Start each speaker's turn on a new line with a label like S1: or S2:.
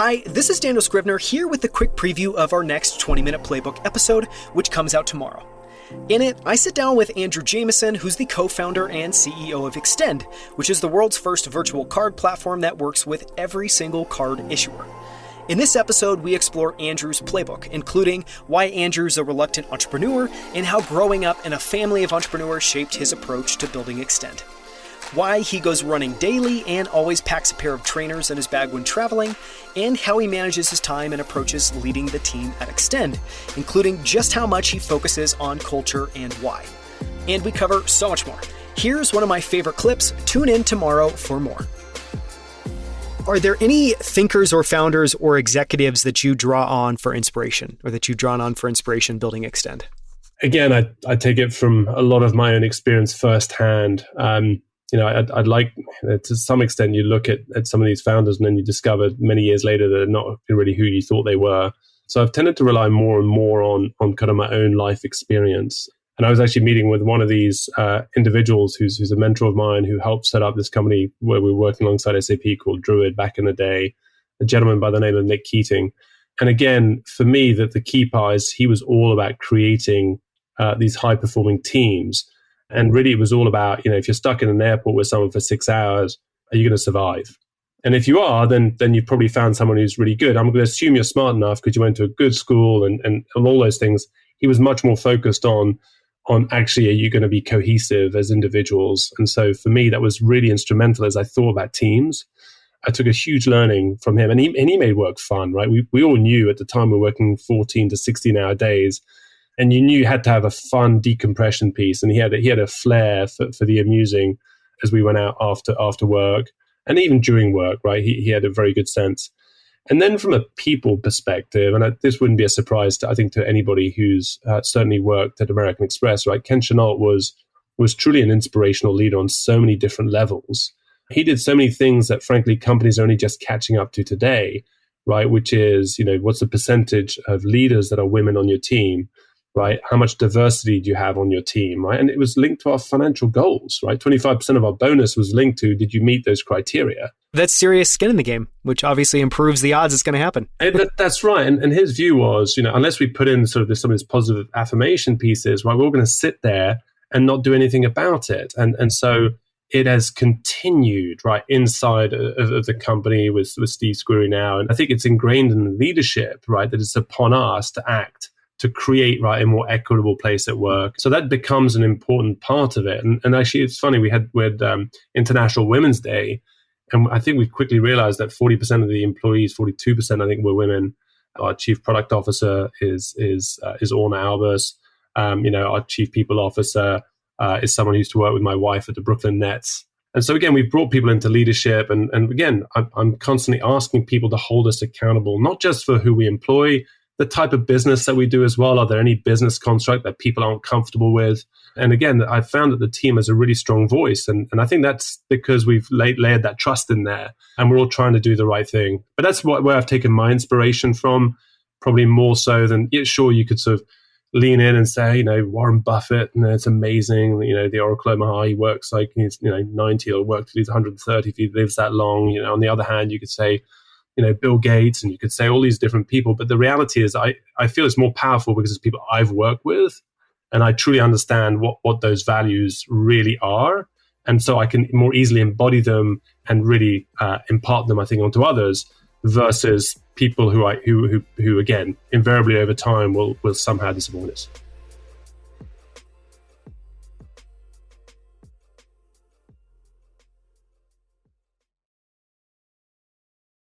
S1: Hi, this is Daniel Scrivner here with a quick preview of our next 20-minute Playbook episode, which comes out tomorrow. In it, I sit down with Andrew Jamison, who's the co-founder and CEO of Extend, which is the world's first virtual card platform that works with every single card issuer. In this episode, we explore Andrew's playbook, including why Andrew's a reluctant entrepreneur and how growing up in a family of entrepreneurs shaped his approach to building Extend. Why he goes running daily and always packs a pair of trainers in his bag when traveling, and how he manages his time and approaches leading the team at Extend, including just how much he focuses on culture and why. And we cover so much more. Here's one of my favorite clips. Tune in tomorrow for more. Are there any thinkers or founders or executives that you draw on for inspiration, or that you've drawn on for inspiration building Extend?
S2: Again, I take it from a lot of my own experience firsthand. I'd like, to some extent, you look at some of these founders and then you discover many years later that they're not really who you thought they were. So I've tended to rely more and more on kind of my own life experience. And I was actually meeting with one of these individuals who's a mentor of mine who helped set up this company where we were working alongside SAP called Druid back in the day, a gentleman by the name of Nick Keating. And again, for me, the key part is he was all about creating these high-performing teams. And really, it was all about, if you're stuck in an airport with someone for 6 hours, are you going to survive? And if you are, then you've probably found someone who's really good. I'm going to assume you're smart enough because you went to a good school and all those things. He was much more focused on actually, are you going to be cohesive as individuals? And so for me, that was really instrumental as I thought about teams. I took a huge learning from him, and he made work fun, right? We all knew at the time we were working 14 to 16-hour days. And you knew you had to have a fun decompression piece, and he had a flair for the amusing as we went out after work, and even during work, right? He had a very good sense. And then from a people perspective, and this wouldn't be a surprise to anybody who's certainly worked at American Express, right? Ken Chenault was truly an inspirational leader on so many different levels. He did so many things that, frankly, companies are only just catching up to today, right? Which is, what's the percentage of leaders that are women on your team? Right? How much diversity do you have on your team, right? And it was linked to our financial goals, right? 25% of our bonus was linked to, did you meet those criteria?
S1: That's serious skin in the game, which obviously improves the odds it's going to happen.
S2: That's right. And his view was, unless we put in sort of some of these positive affirmation pieces, right, we're all going to sit there and not do anything about it. And so it has continued, right, inside of the company with Steve Squeri now. And I think it's ingrained in the leadership, right, that it's upon us to act, to create, right, a more equitable place at work. So that becomes an important part of it. And actually, it's funny, we had International Women's Day, and I think we quickly realized that 40% of the employees, 42% I think were women. Our chief product officer is Orna Albers. Our chief people officer is someone who used to work with my wife at the Brooklyn Nets. And so again, we've brought people into leadership. And again, I'm constantly asking people to hold us accountable, not just for who we employ, the type of business that we do as well. Are there any business construct that people aren't comfortable with? And again, I've found that the team has a really strong voice. And I think that's because we've layered that trust in there and we're all trying to do the right thing. But that's where I've taken my inspiration from, probably more so than, sure, you could sort of lean in and say, Warren Buffett, it's amazing. The Oracle Omaha, he works like he's, 90, or work till he's 130 if he lives that long. On the other hand, you could say, Bill Gates, and you could say all these different people. But the reality is I feel it's more powerful because it's people I've worked with, and I truly understand what those values really are. And so I can more easily embody them and really impart them, I think, onto others versus people who again, invariably over time will somehow disappoint us.